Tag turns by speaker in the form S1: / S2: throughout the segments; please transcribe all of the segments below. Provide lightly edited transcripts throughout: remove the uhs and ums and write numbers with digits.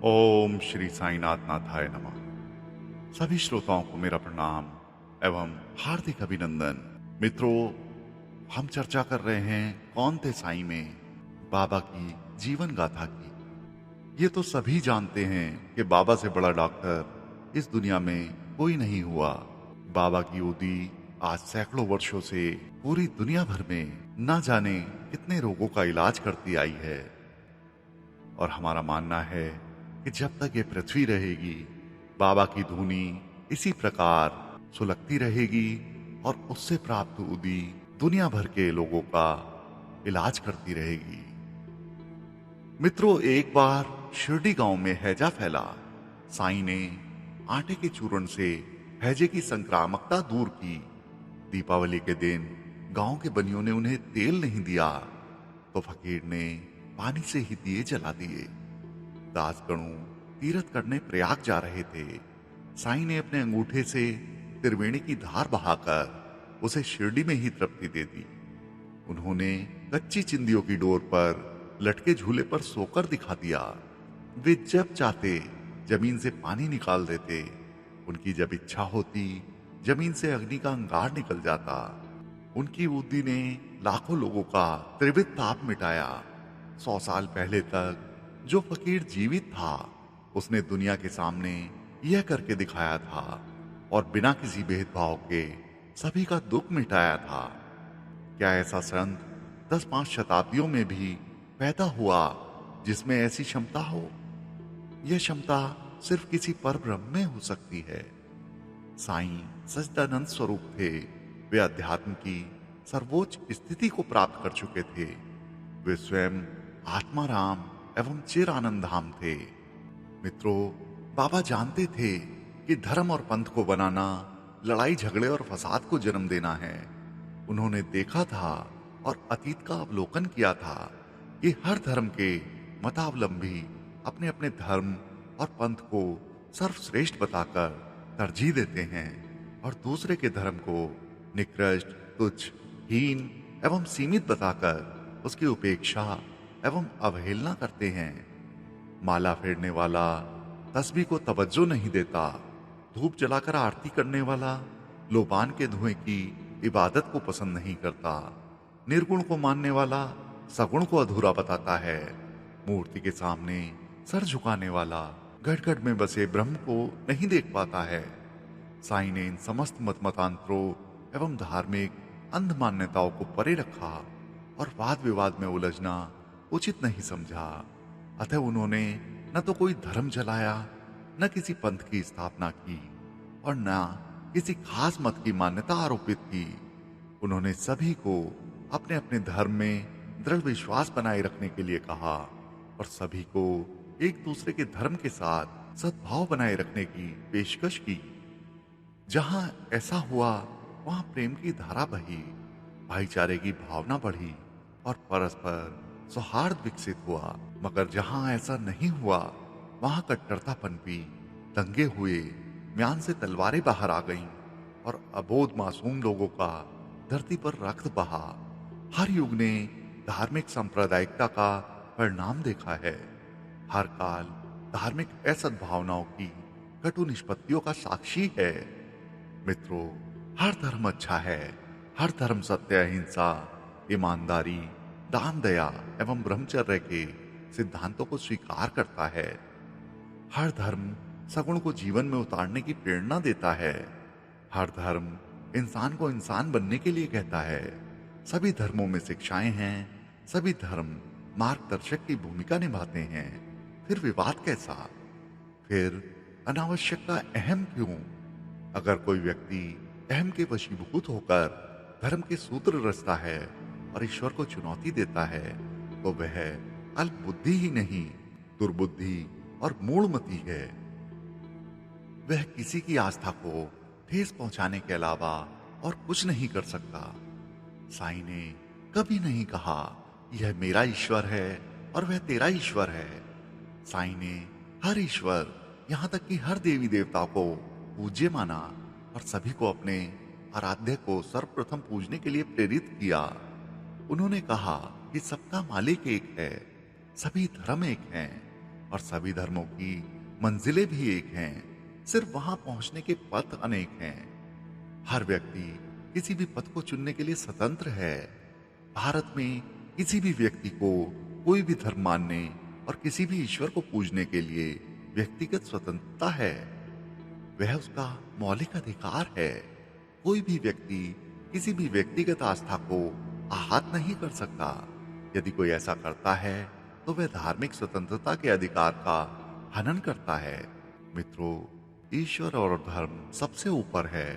S1: ओम श्री साईनाथ नाथाय नमः। सभी श्रोताओं को मेरा प्रणाम एवं हार्दिक अभिनंदन। मित्रों, हम चर्चा कर रहे हैं कौन थे साईं में बाबा की जीवन गाथा की। ये तो सभी जानते हैं कि बाबा से बड़ा डॉक्टर इस दुनिया में कोई नहीं हुआ। बाबा की उदी आज सैकड़ों वर्षों से पूरी दुनिया भर में न जाने कितने रोगों का इलाज करती आई है। और हमारा मानना है कि जब तक ये पृथ्वी रहेगी, बाबा की धुनी इसी प्रकार सुलगती रहेगी और उससे प्राप्त उदी दुनिया भर के लोगों का इलाज करती रहेगी। मित्रों, एक बार शिरडी गांव में हैजा फैला। साईं ने आटे के चूर्ण से हैजे की संक्रामकता दूर की। दीपावली के दिन गांव के बनियों ने उन्हें तेल नहीं दिया तो फकीर ने पानी से ही दिए जला दिए। दासगणों तीर्थ करने प्रयाग जा रहे थे। साईं ने अपने अंगूठे से त्रिवेणी की धार बहाकर उसे शिरडी में ही तृप्ति दे दी। उन्होंने कच्ची चिंदियों की डोर पर लटके झूले पर सोकर दिखा दिया। वे जब चाहते जमीन से पानी निकाल देते। उनकी जब इच्छा होती जमीन से अग्नि का अंगार निकल जाता। उनकी बुद्धि ने लाखों लोगों का त्रिविध ताप मिटाया। 100 साल पहले तक जो फकीर जीवित था उसने दुनिया के सामने यह करके दिखाया था और बिना किसी भेदभाव के सभी का दुख मिटाया था। क्या ऐसा संत 10-5 शताब्दियों में भी पैदा हुआ जिसमें ऐसी क्षमता हो? यह क्षमता सिर्फ किसी परब्रह्म में हो सकती है। साईं सच्चिदानंद स्वरूप थे। वे अध्यात्म की सर्वोच्च स्थिति को प्राप्त कर चुके थे। वे स्वयं आत्माराम एवं चिर आनंद धाम थे। मित्रों, बाबा जानते थे कि धर्म और पंथ को बनाना लड़ाई झगड़े और फसाद को जन्म देना है। उन्होंने देखा था और अतीत का अवलोकन किया था कि हर धर्म के मतावलंबी अपने अपने धर्म और पंथ को सर्वश्रेष्ठ बताकर तरजीह देते हैं और दूसरे के धर्म को निकृष्ट, तुच्छ, हीन एवं सीमित बताकर उसकी उपेक्षा एवं अवहेलना करते हैं। माला फेरने वाला तस्बीह को तवज्जो नहीं देता। धूप जलाकर आरती करने वाला लोबान के धुएं की इबादत को पसंद नहीं करता। निर्गुण को मानने वाला सगुण को अधूरा बताता है। मूर्ति के सामने सर झुकाने वाला घट घट में बसे ब्रह्म को नहीं देख पाता है। साईं ने इन समस्त मतमतांतरों एवं धार्मिक अंध मान्यताओं को परे रखा और वाद विवाद में उलझना उचित नहीं समझा। अतः उन्होंने न तो कोई धर्म जलाया, न किसी पंथ की स्थापना की और न किसी खास मत की मान्यता आरोपित की। उन्होंने सभी को अपने अपने धर्म में दृढ़ विश्वास बनाए रखने के लिए कहा और सभी को एक दूसरे के धर्म के साथ सद्भाव बनाए रखने की पेशकश की। जहां ऐसा हुआ वहां प्रेम की धारा बही, भाईचारे की भावना बढ़ी और परस्पर सौहार्द विकसित हुआ। मगर जहां ऐसा नहीं हुआ वहां कट्टरता पनपी, दंगे हुए, म्यान से तलवारें बाहर आ गईं और अबोध मासूम लोगों का धरती पर रक्त बहा। हर युग ने धार्मिक सांप्रदायिकता का परिणाम देखा है। हर काल धार्मिक असद्भावनाओं की कटु निष्पत्तियों का साक्षी है। मित्रों, हर धर्म अच्छा है। हर धर्म सत्य, अहिंसा, ईमानदारी, दान, दया एवं ब्रह्मचर्य के सिद्धांतों को स्वीकार करता है। हर धर्म सगुण को जीवन में उतारने की प्रेरणा देता है। हर धर्म इंसान को इंसान बनने के लिए कहता है। सभी धर्मों में शिक्षाएं हैं। सभी धर्म मार्गदर्शक की भूमिका निभाते हैं। फिर विवाद कैसा? फिर अनावश्यक का अहम क्यों? अगर कोई व्यक्ति अहम के वशीभूत होकर धर्म के सूत्र रचता है और ईश्वर को चुनौती देता है तो वह अल्प बुद्धि ही नहीं, दुर्बुद्धि और मूढ़मति है। वह किसी की आस्था को ठेस पहुंचाने के अलावा और कुछ नहीं कर सकता। साईं ने कभी नहीं कहा यह मेरा ईश्वर है और वह तेरा ईश्वर है। साईं ने हर ईश्वर, यहां तक कि हर देवी देवता को पूज्य माना और सभी को अपने आराध्य को सर्वप्रथम पूजने के लिए प्रेरित किया। उन्होंने कहा कि सबका मालिक एक है, सभी धर्म एक हैं और सभी धर्मों की मंजिलें भी एक हैं, सिर्फ वहां पहुंचने के पथ अनेक हैं। हर व्यक्ति किसी भी पथ को चुनने के लिए स्वतंत्र है। भारत में किसी भी व्यक्ति को कोई भी धर्म मानने और किसी भी ईश्वर को पूजने के लिए व्यक्तिगत स्वतंत्रता है। वह उसका मौलिक अधिकार है। कोई भी व्यक्ति किसी भी व्यक्तिगत आस्था को आहत नहीं कर सकता। यदि कोई ऐसा करता है तो वह धार्मिक स्वतंत्रता के अधिकार का हनन करता है। मित्रों, ईश्वर और धर्म सबसे ऊपर है।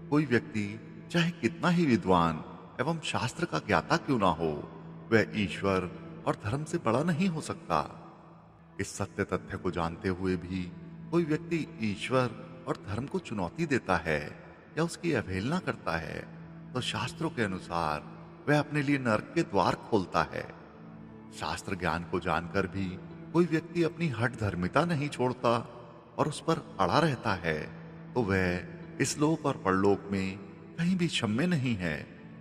S1: कोई व्यक्ति चाहे कितना ही विद्वान एवं शास्त्र का ज्ञाता क्यों ना हो, वह ईश्वर और धर्म से बड़ा नहीं हो सकता। इस सत्य तथ्य को जानते हुए भी कोई व्यक्ति ईश्वर और धर्म को चुनौती देता है या उसकी अवहेलना करता है, तो शास्त्रों के अनुसार वह अपने लिए नरक के द्वार खोलता है। शास्त्र ज्ञान को जानकर भी कोई व्यक्ति अपनी हठ धर्मिता नहीं छोड़ता और उस पर अड़ा रहता है, तो वह इस लोक और परलोक में कहीं भी क्षम्य नहीं है,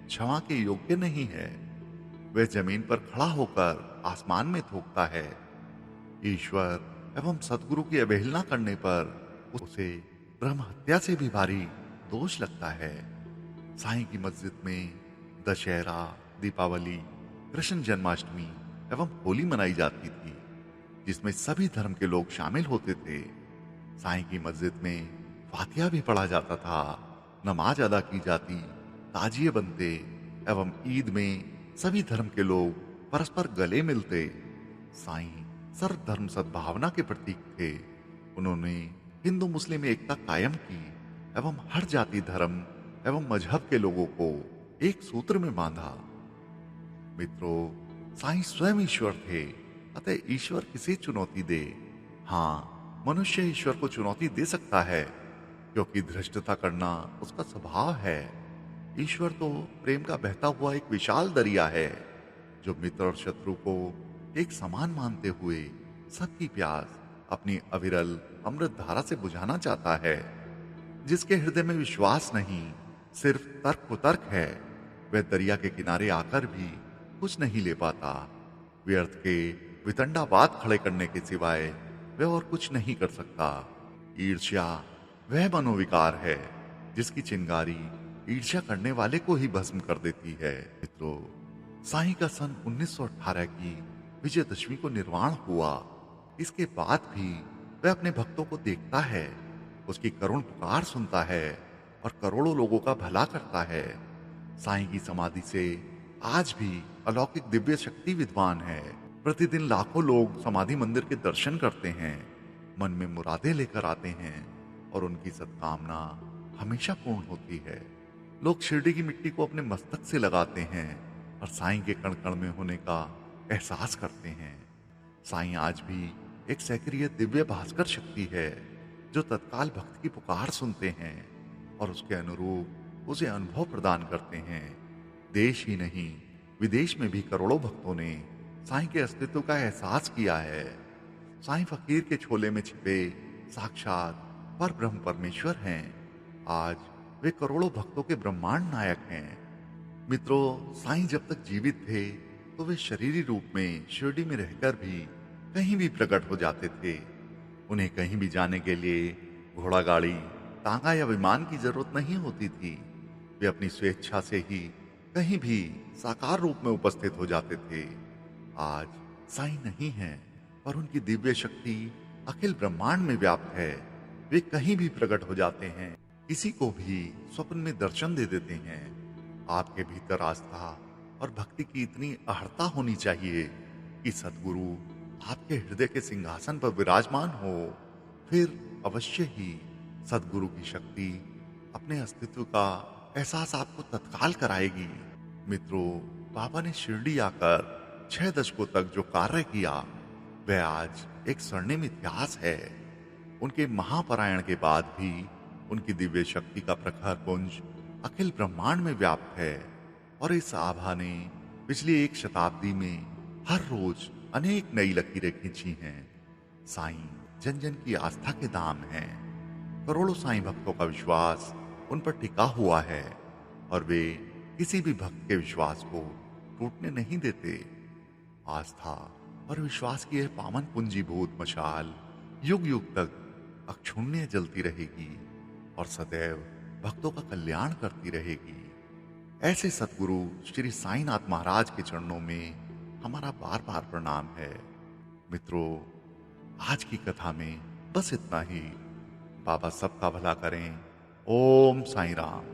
S1: क्षमा के योग्य नहीं है। वह जमीन पर खड़ा होकर आसमान में थूकता है। ईश्वर एवं सदगुरु की अवहेलना करने पर उसे ब्रह्म हत्या से भी भारी दोष लगता है। साईं की मस्जिद में दशहरा, दीपावली, कृष्ण जन्माष्टमी एवं होली मनाई जाती थी, जिसमें सभी धर्म के लोग शामिल होते थे। साईं की मस्जिद में फातिहा भी पढ़ा जाता था, नमाज अदा की जाती, ताजिए बनते एवं ईद में सभी धर्म के लोग परस्पर गले मिलते। साईं सर्वधर्म सद्भावना के प्रतीक थे। उन्होंने हिंदू मुस्लिम एकता कायम की एवं हर जाति, धर्म एवं मजहब के लोगों को एक सूत्र में बांधा। मित्रों, साईं स्वयं ईश्वर थे, अतः ईश्वर किसे चुनौती दे? हाँ, मनुष्य ईश्वर को चुनौती दे सकता है, क्योंकि धृष्टता करना उसका स्वभाव है। ईश्वर तो प्रेम का बहता हुआ एक विशाल दरिया है, जो मित्र और शत्रु को एक समान मानते हुए सबकी प्यास अपनी अविरल अमृत धारा से बुझाना चाहता है। जिसके हृदय में विश्वास नहीं, सिर्फ तर्क कुतर्क है, वह दरिया के किनारे आकर भी कुछ नहीं ले पाता। व्यर्थ के वितंडावाद खड़े करने के सिवाय वह और कुछ नहीं कर सकता। ईर्ष्या वह मनोविकार है जिसकी चिंगारी ईर्ष्या करने वाले को ही भस्म कर देती है। मित्रों, साईं का सन 1918 की विजयदशमी को निर्वाण हुआ। इसके बाद भी वह अपने भक्तों को देखता है, उसकी करुण पुकार सुनता है और करोड़ों लोगों का भला करता है। साईं की समाधि से आज भी अलौकिक दिव्य शक्ति विद्वान है। प्रतिदिन लाखों लोग समाधि मंदिर के दर्शन करते हैं, मन में मुरादें लेकर आते हैं और उनकी सद्कामना हमेशा पूर्ण होती है। लोग शिरडी की मिट्टी को अपने मस्तक से लगाते हैं और साईं के कण कण में होने का एहसास करते हैं। साईं आज भी एक सक्रिय दिव्य भास्कर शक्ति है, जो तत्काल भक्त की पुकार सुनते हैं और उसके अनुरूप उसे अनुभव प्रदान करते हैं। देश ही नहीं, विदेश में भी करोड़ों भक्तों ने साईं के अस्तित्व का एहसास किया है। साईं फकीर के छोले में छिपे साक्षात पर ब्रह्म परमेश्वर हैं। आज वे करोड़ों भक्तों के ब्रह्मांड नायक हैं। मित्रों, साईं जब तक जीवित थे तो वे शरीरी रूप में शिरडी में रहकर भी कहीं भी प्रकट हो जाते थे। उन्हें कहीं भी जाने के लिए घोड़ा गाड़ी, तांगा या विमान की जरूरत नहीं होती थी। वे अपनी स्वेच्छा से ही कहीं भी साकार रूप में उपस्थित हो जाते थे। आज साईं नहीं है, पर उनकी दिव्य शक्ति अखिल ब्रह्मांड में व्याप्त है। वे कहीं भी प्रकट हो जाते हैं, किसी को भी स्वप्न में दर्शन दे देते हैं। आपके भीतर आस्था और भक्ति की इतनी अहर्ता होनी चाहिए कि सद्गुरु आपके हृदय के सिंहासन पर विराजमान हो, फिर अवश्य ही सद्गुरु की शक्ति अपने अस्तित्व का एहसास आपको तत्काल कराएगी। मित्रों, बाबा ने शिरडी आकर 6 दशकों तक जो कार्य किया, वह आज एक स्वर्णिम इतिहास है। उनके महापरायण के बाद भी उनकी दिव्य शक्ति का प्रखर पुंज अखिल ब्रह्मांड में व्याप्त है और इस आभा ने पिछली 1 शताब्दी में हर रोज अनेक नई लकीरें खींची हैं। साईं जन जन की आस्था के दाम हैं। करोड़ों साईं भक्तों का विश्वास उन पर टिका हुआ है और वे किसी भी भक्त के विश्वास को टूटने नहीं देते। आस्था और विश्वास की यह पावन पूंजीभूत मशाल युग युग तक अक्षुण्य जलती रहेगी और सदैव भक्तों का कल्याण करती रहेगी। ऐसे सतगुरु श्री साईनाथ महाराज के चरणों में हमारा बार बार प्रणाम है। मित्रों, आज की कथा में बस इतना ही। बाबा सबका भला करें। ओम साईं राम।